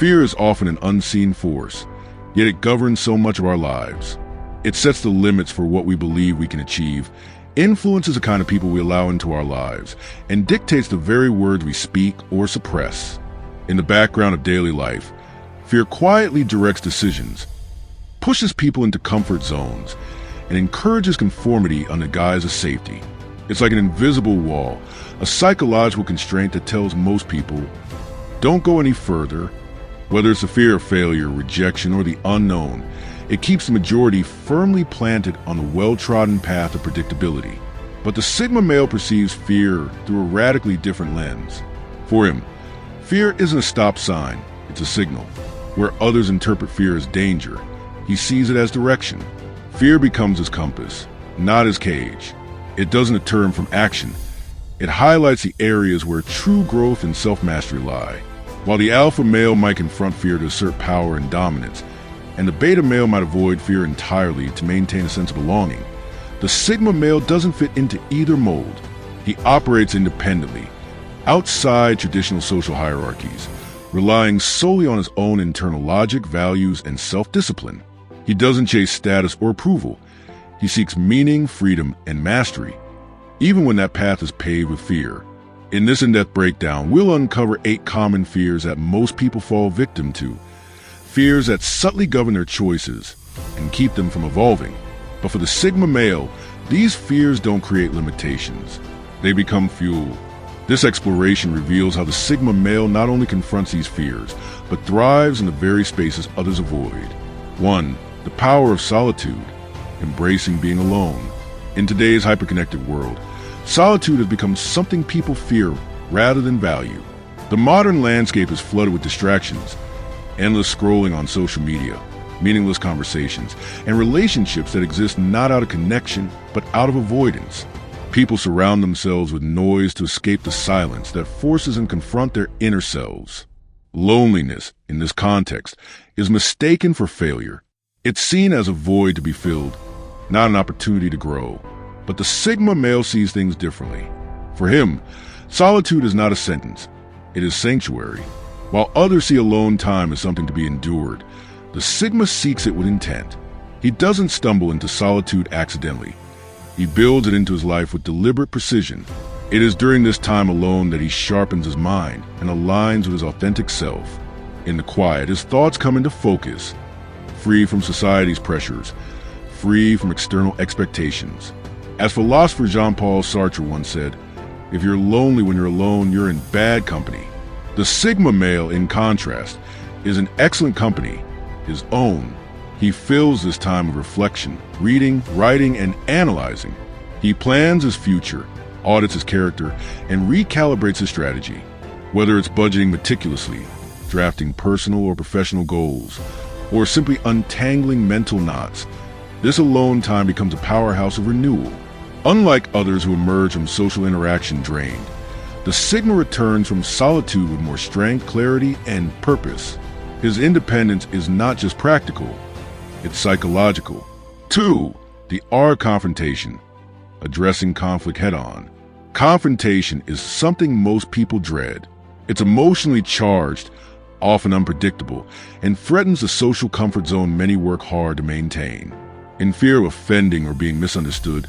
Fear is often an unseen force, yet it governs so much of our lives. It sets the limits for what we believe we can achieve, influences the kind of people we allow into our lives, and dictates the very words we speak or suppress. In the background of daily life, fear quietly directs decisions, pushes people into comfort zones, and encourages conformity under guise of safety. It's like an invisible wall, a psychological constraint that tells most people, don't go any further. Whether it's the fear of failure, rejection, or the unknown, it keeps the majority firmly planted on the well-trodden path of predictability. But the Sigma male perceives fear through a radically different lens. For him, fear isn't a stop sign, it's a signal. Where others interpret fear as danger, he sees it as direction. Fear becomes his compass, not his cage. It doesn't deter him from action. It highlights the areas where true growth and self-mastery lie. While the alpha male might confront fear to assert power and dominance, and the beta male might avoid fear entirely to maintain a sense of belonging, the Sigma male doesn't fit into either mold. He operates independently, outside traditional social hierarchies, relying solely on his own internal logic, values, and self-discipline. He doesn't chase status or approval. He seeks meaning, freedom, and mastery, even when that path is paved with fear. In this in-depth breakdown, we'll uncover 8 common fears that most people fall victim to. Fears that subtly govern their choices and keep them from evolving. But for the Sigma male, these fears don't create limitations. They become fuel. This exploration reveals how the Sigma male not only confronts these fears, but thrives in the very spaces others avoid. 1. The power of solitude, embracing being alone. In today's hyperconnected world, solitude has become something people fear rather than value. The modern landscape is flooded with distractions, endless scrolling on social media, meaningless conversations, and relationships that exist not out of connection, but out of avoidance. People surround themselves with noise to escape the silence that forces and confront their inner selves. Loneliness, in this context, is mistaken for failure. It's seen as a void to be filled, not an opportunity to grow. But the Sigma male sees things differently. For him, solitude is not a sentence, it is sanctuary. While others see alone time as something to be endured, the Sigma seeks it with intent. He doesn't stumble into solitude accidentally. He builds it into his life with deliberate precision. It is during this time alone that he sharpens his mind and aligns with his authentic self. In the quiet, his thoughts come into focus, free from society's pressures, free from external expectations. As philosopher Jean-Paul Sartre once said, if you're lonely when you're alone, you're in bad company. The Sigma male, in contrast, is in excellent company, his own. He fills this time of reflection, reading, writing, and analyzing. He plans his future, audits his character, and recalibrates his strategy. Whether it's budgeting meticulously, drafting personal or professional goals, or simply untangling mental knots, this alone time becomes a powerhouse of renewal. Unlike others who emerge from social interaction drained, the Sigma returns from solitude with more strength, clarity, and purpose. His independence is not just practical, it's psychological. 2. The R confrontation, addressing conflict head-on. Confrontation is something most people dread. It's emotionally charged, often unpredictable, and threatens the social comfort zone many work hard to maintain. In fear of offending or being misunderstood,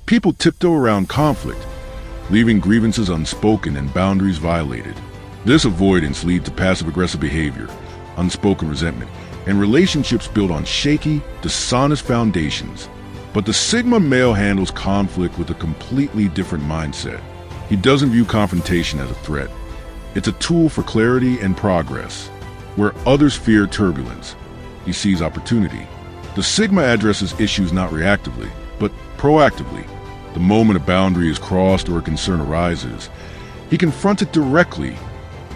people tiptoe around conflict, leaving grievances unspoken and boundaries violated. This avoidance leads to passive-aggressive behavior, unspoken resentment, and relationships built on shaky, dishonest foundations. But the Sigma male handles conflict with a completely different mindset. He doesn't view confrontation as a threat. It's a tool for clarity and progress. Where others fear turbulence, he sees opportunity. The Sigma addresses issues not reactively, but proactively. The moment a boundary is crossed or a concern arises, he confronts it directly,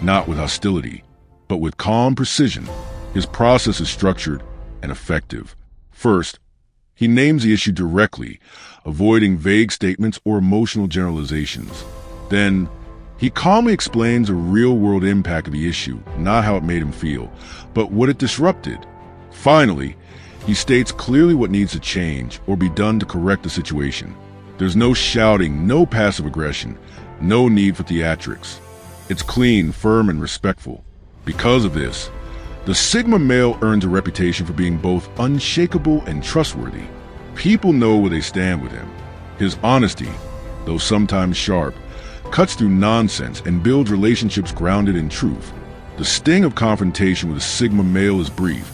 not with hostility, but with calm precision. His process is structured and effective. First, he names the issue directly, avoiding vague statements or emotional generalizations. Then, he calmly explains the real-world impact of the issue, not how it made him feel, but what it disrupted. Finally, he states clearly what needs to change or be done to correct the situation. There's no shouting, no passive aggression, no need for theatrics. It's clean, firm, and respectful. Because of this, The Sigma male earns a reputation for being both unshakable and trustworthy. People know where they stand with him. His honesty, though sometimes sharp, cuts through nonsense and builds relationships grounded in truth. The sting of confrontation with a Sigma male is brief,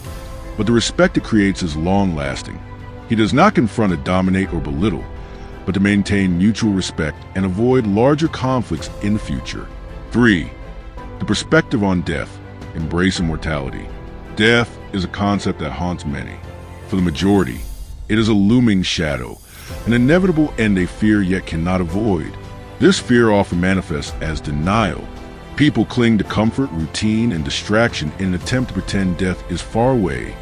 but the respect it creates is long-lasting. He does not confront to dominate or belittle, but to maintain mutual respect and avoid larger conflicts in the future. 3. The perspective on death. Embrace immortality. Death is a concept that haunts many. For the majority, it is a looming shadow, an inevitable end they fear yet cannot avoid. This fear often manifests as denial. People cling to comfort, routine, and distraction in an attempt to pretend death is far away,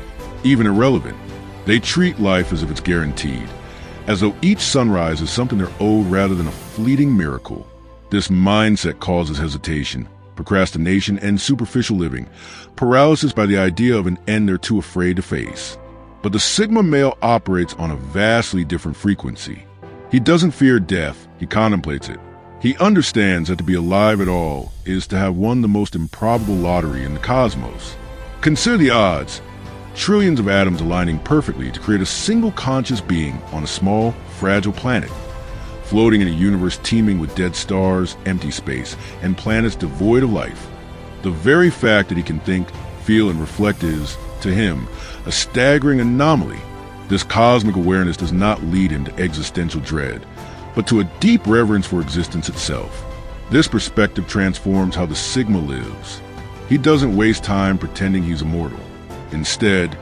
even irrelevant. They treat life as if it's guaranteed, as though each sunrise is something they're owed rather than a fleeting miracle. This mindset causes hesitation, procrastination, and superficial living, paralysis by the idea of an end they're too afraid to face. But the Sigma male operates on a vastly different frequency. He doesn't fear death, he contemplates it. He understands that to be alive at all is to have won the most improbable lottery in the cosmos. Consider the odds. Trillions of atoms aligning perfectly to create a single conscious being on a small, fragile planet, floating in a universe teeming with dead stars, empty space, and planets devoid of life. The very fact that he can think, feel, and reflect is, to him, a staggering anomaly. This cosmic awareness does not lead him to existential dread, but to a deep reverence for existence itself. This perspective transforms how the Sigma lives. He doesn't waste time pretending he's immortal. Instead,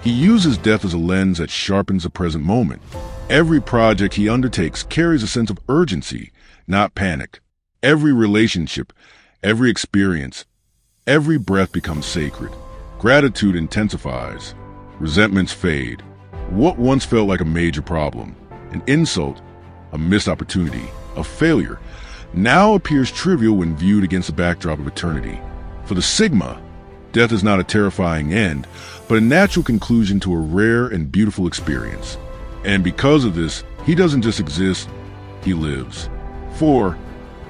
he uses death as a lens that sharpens the present moment. Every project he undertakes carries a sense of urgency, not panic. Every relationship, every experience, every breath becomes sacred. Gratitude intensifies. Resentments fade. What once felt like a major problem, an insult, a missed opportunity, a failure, now appears trivial when viewed against the backdrop of eternity. For the Sigma, death is not a terrifying end, but a natural conclusion to a rare and beautiful experience. And because of this, he doesn't just exist, he lives. 4.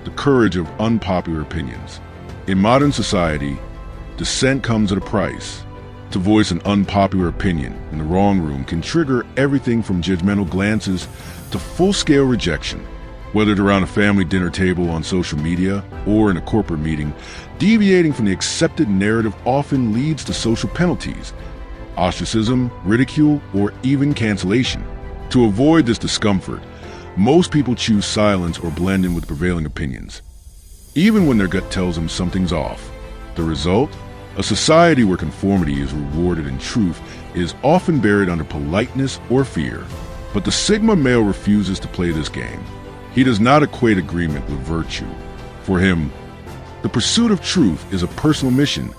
The courage of unpopular opinions. In modern society, dissent comes at a price. To voice an unpopular opinion in the wrong room can trigger everything from judgmental glances to full-scale rejection. Whether it's around a family dinner table, on social media, or in a corporate meeting, deviating from the accepted narrative often leads to social penalties, ostracism, ridicule, or even cancellation. To avoid this discomfort, most people choose silence or blend in with prevailing opinions, even when their gut tells them something's off. The result? A society where conformity is rewarded and truth is often buried under politeness or fear. But the Sigma male refuses to play this game. He does not equate agreement with virtue. For him, the pursuit of truth is a personal mission,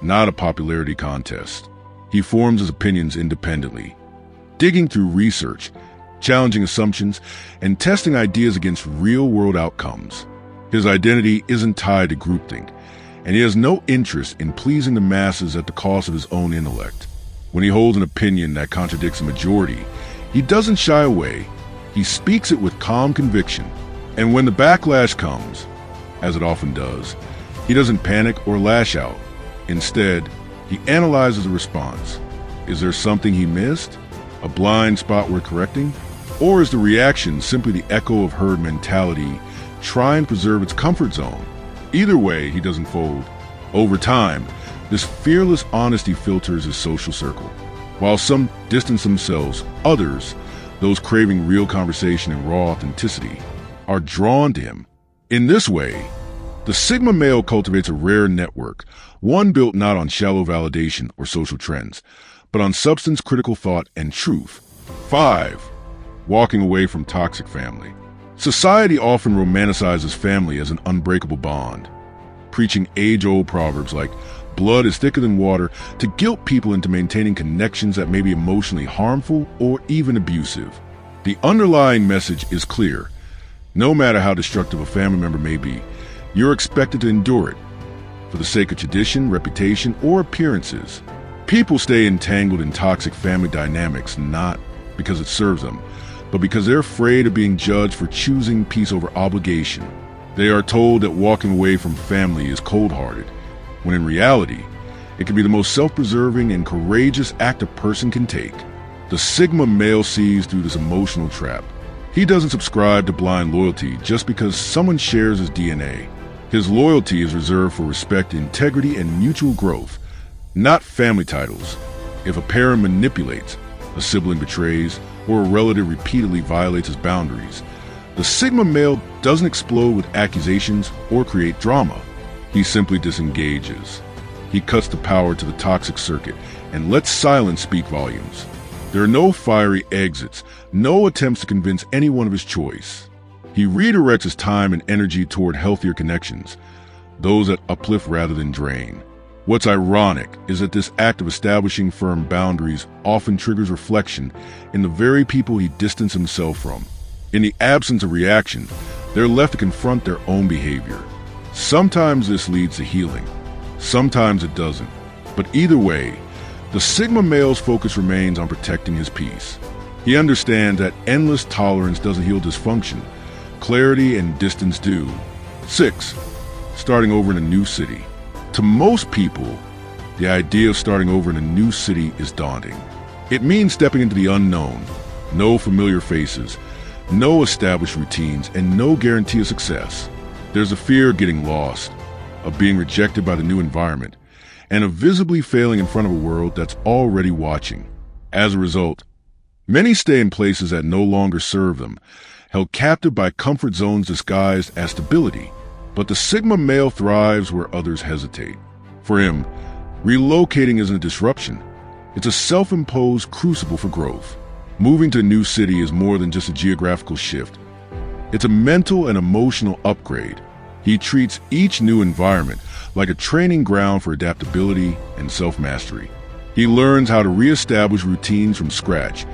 not a popularity contest. He forms his opinions independently, digging through research, challenging assumptions, and testing ideas against real-world outcomes. His identity isn't tied to groupthink, and he has no interest in pleasing the masses at the cost of his own intellect. When he holds an opinion that contradicts a majority, he doesn't shy away. He speaks it with calm conviction. And when the backlash comes, as it often does, he doesn't panic or lash out. Instead, he analyzes the response. Is there something he missed? A blind spot worth correcting? Or is the reaction simply the echo of herd mentality trying to preserve its comfort zone? Either way, he doesn't fold. Over time, this fearless honesty filters his social circle. While some distance themselves, others, those craving real conversation and raw authenticity, are drawn to him. In this way, the Sigma male cultivates a rare network, one built not on shallow validation or social trends, but on substance-critical thought and truth. 5. Walking away from toxic family. Society often romanticizes family as an unbreakable bond, preaching age-old proverbs like blood is thicker than water to guilt people into maintaining connections that may be emotionally harmful or even abusive. The underlying message is clear. No matter how destructive a family member may be, you're expected to endure it for the sake of tradition, reputation, or appearances. People stay entangled in toxic family dynamics not because it serves them, but because they're afraid of being judged for choosing peace over obligation. They are told that walking away from family is cold-hearted, when in reality, It can be the most self-preserving and courageous act a person can take. The Sigma male sees through this emotional trap. He doesn't subscribe to blind loyalty just because someone shares his DNA. His loyalty is reserved for respect, integrity, and mutual growth, not family titles. If a parent manipulates, a sibling betrays, or a relative repeatedly violates his boundaries, the Sigma male doesn't explode with accusations or create drama. He simply disengages. He cuts the power to the toxic circuit and lets silence speak volumes. There are no fiery exits, no attempts to convince anyone of his choice. He redirects his time and energy toward healthier connections, those that uplift rather than drain. What's ironic is that this act of establishing firm boundaries often triggers reflection in the very people he distanced himself from. In the absence of reaction, they're left to confront their own behavior. Sometimes this leads to healing, sometimes it doesn't. But either way, the Sigma male's focus remains on protecting his peace. He understands that endless tolerance doesn't heal dysfunction. Clarity and distance do. 6. Starting over in a new city. To most people, the idea of starting over in a new city is daunting. It means stepping into the unknown. No familiar faces, no established routines, and no guarantee of success. There's a fear of getting lost, of being rejected by the new environment, and of visibly failing in front of a world that's already watching. As a result, many stay in places that no longer serve them, held captive by comfort zones disguised as stability. But the Sigma male thrives where others hesitate. For him, relocating isn't a disruption. It's a self-imposed crucible for growth. Moving to a new city is more than just a geographical shift. It's a mental and emotional upgrade. He treats each new environment like a training ground for adaptability and self-mastery. He learns how to reestablish routines from scratch,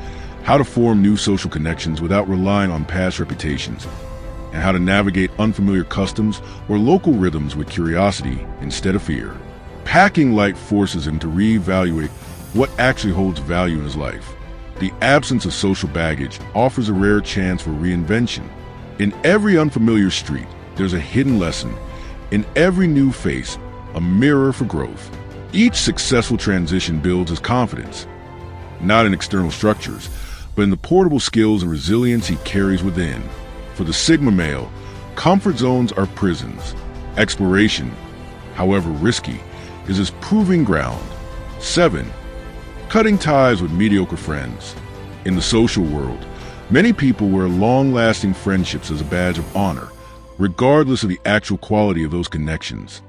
how to form new social connections without relying on past reputations, and how to navigate unfamiliar customs or local rhythms with curiosity instead of fear. Packing light forces him to reevaluate what actually holds value in his life. The absence of social baggage offers a rare chance for reinvention. In every unfamiliar street, there's a hidden lesson. In every new face, a mirror for growth. Each successful transition builds his confidence, not in external structures, but in the portable skills and resilience he carries within. For the Sigma male, comfort zones are prisons. Exploration, however risky, is his proving ground. 7. Cutting ties with mediocre friends. In the social world, many people wear long-lasting friendships as a badge of honor, regardless of the actual quality of those connections.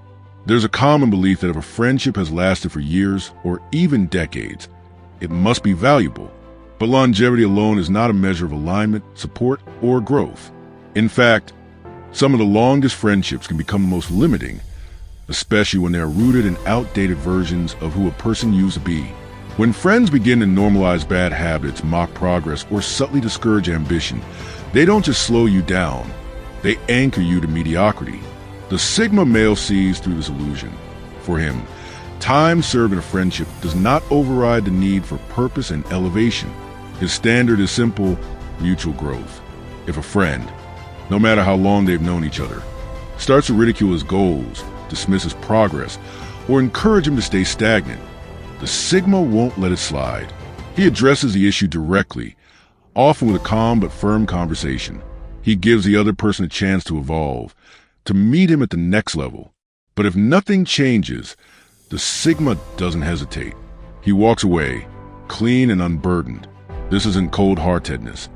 There's a common belief that if a friendship has lasted for years or even decades, it must be valuable. But longevity alone is not a measure of alignment, support, or growth. In fact, some of the longest friendships can become the most limiting, especially when they are rooted in outdated versions of who a person used to be. When friends begin to normalize bad habits, mock progress, or subtly discourage ambition, they don't just slow you down, they anchor you to mediocrity. The Sigma male sees through this illusion. For him, time served in a friendship does not override the need for purpose and elevation. His standard is simple: mutual growth. If a friend, no matter how long they've known each other, starts to ridicule his goals, dismiss his progress, or encourage him to stay stagnant, the Sigma won't let it slide. He addresses the issue directly, often with a calm but firm conversation. He gives the other person a chance to evolve, to meet him at the next level. But if nothing changes, the Sigma doesn't hesitate. He walks away, clean and unburdened. This isn't cold-heartedness.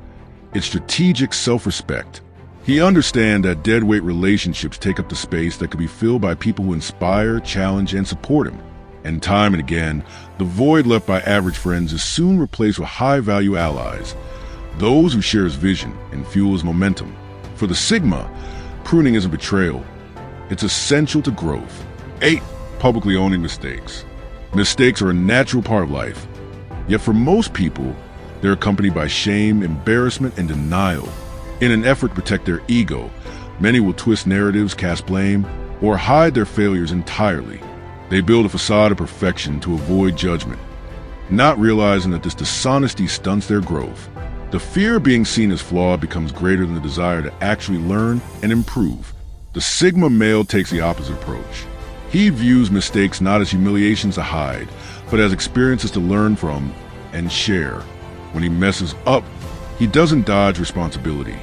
It's strategic self-respect. He understands that deadweight relationships take up the space that could be filled by people who inspire, challenge, and support him. And time and again, the void left by average friends is soon replaced with high-value allies, those who share his vision and fuel his momentum. For the Sigma, pruning isn't betrayal. It's essential to growth. 8. Publicly owning mistakes. Mistakes are a natural part of life. Yet for most people, they're accompanied by shame, embarrassment, and denial. In an effort to protect their ego, many will twist narratives, cast blame, or hide their failures entirely. They build a facade of perfection to avoid judgment, not realizing that this dishonesty stunts their growth. The fear of being seen as flawed becomes greater than the desire to actually learn and improve. The Sigma male takes the opposite approach. He views mistakes not as humiliations to hide, but as experiences to learn from and share. When he messes up, he doesn't dodge responsibility.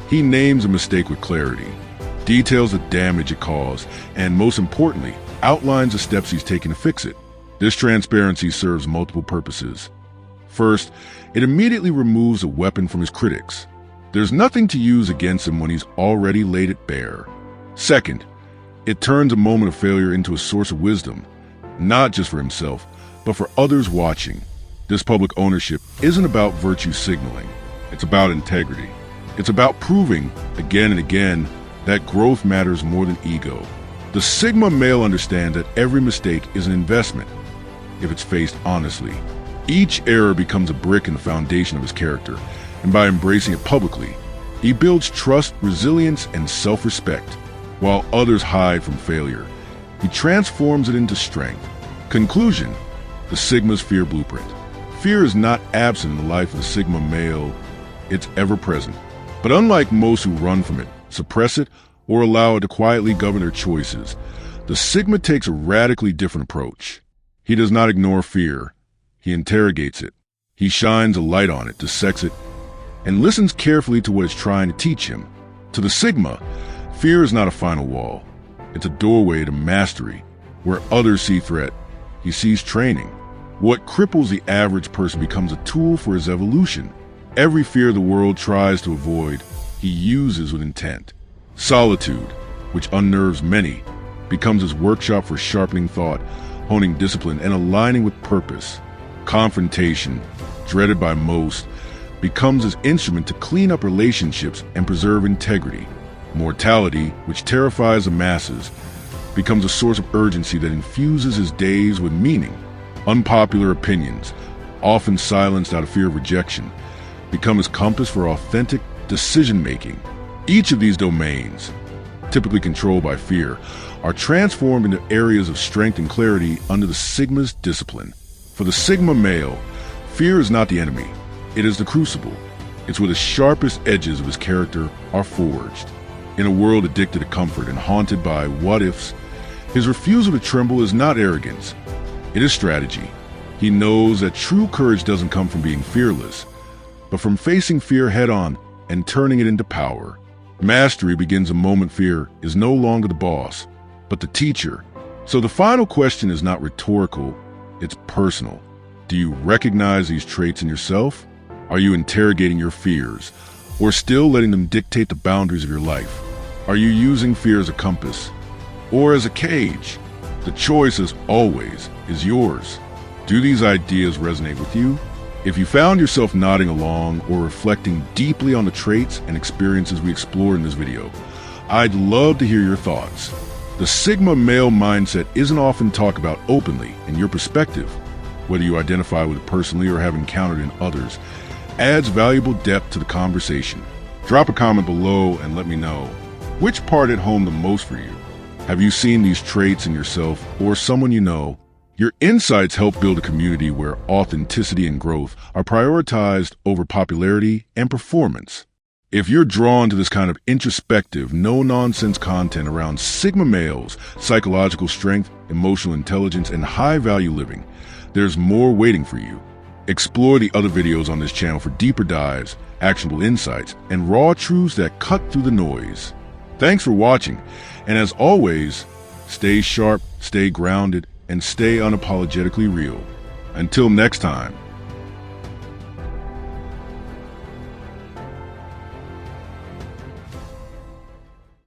He names a mistake with clarity, details the damage it caused, and most importantly, outlines the steps he's taken to fix it. This transparency serves multiple purposes. First, it immediately removes a weapon from his critics. There's nothing to use against him when he's already laid it bare. Second, it turns a moment of failure into a source of wisdom, not just for himself, but for others watching. This public ownership isn't about virtue signaling. It's about integrity. It's about proving, again and again, that growth matters more than ego. The Sigma male understands that every mistake is an investment, if it's faced honestly. Each error becomes a brick in the foundation of his character, and by embracing it publicly, he builds trust, resilience, and self-respect. While others hide from failure, he transforms it into strength. Conclusion: the Sigma's fear blueprint. Fear is not absent in the life of the Sigma male, it's ever present. But unlike most who run from it, suppress it, or allow it to quietly govern their choices, the Sigma takes a radically different approach. He does not ignore fear. He interrogates it. He shines a light on it, dissects it, and listens carefully to what it's trying to teach him. To the Sigma, fear is not a final wall. It's a doorway to mastery. Where others see threat, he sees training. What cripples the average person becomes a tool for his evolution. Every fear the world tries to avoid, he uses with intent. Solitude, which unnerves many, becomes his workshop for sharpening thought, honing discipline, and aligning with purpose. Confrontation, dreaded by most, becomes his instrument to clean up relationships and preserve integrity. Mortality, which terrifies the masses, becomes a source of urgency that infuses his days with meaning. Unpopular opinions, often silenced out of fear of rejection, become his compass for authentic decision-making. Each of these domains, typically controlled by fear, are transformed into areas of strength and clarity under the Sigma's discipline. For the Sigma male, fear is not the enemy. It is the crucible. It's where the sharpest edges of his character are forged. In a world addicted to comfort and haunted by what-ifs, his refusal to tremble is not arrogance. It is strategy. He knows that true courage doesn't come from being fearless, but from facing fear head-on and turning it into power. Mastery begins the moment fear is no longer the boss, but the teacher. So the final question is not rhetorical, it's personal. Do you recognize these traits in yourself? Are you interrogating your fears, or still letting them dictate the boundaries of your life? Are you using fear as a compass, or as a cage? The choice, as always, is yours. Do these ideas resonate with you? If you found yourself nodding along or reflecting deeply on the traits and experiences we explored in this video, I'd love to hear your thoughts. The Sigma male mindset isn't often talked about openly, and your perspective, whether you identify with it personally or have encountered in others, adds valuable depth to the conversation. Drop a comment below and let me know, which part hit home the most for you? Have you seen these traits in yourself or someone you know? Your insights help build a community where authenticity and growth are prioritized over popularity and performance. If you're drawn to this kind of introspective, no-nonsense content around Sigma males, psychological strength, emotional intelligence, and high-value living, there's more waiting for you. Explore the other videos on this channel for deeper dives, actionable insights, and raw truths that cut through the noise. Thanks for watching, and as always, stay sharp, stay grounded, and stay unapologetically real. Until next time.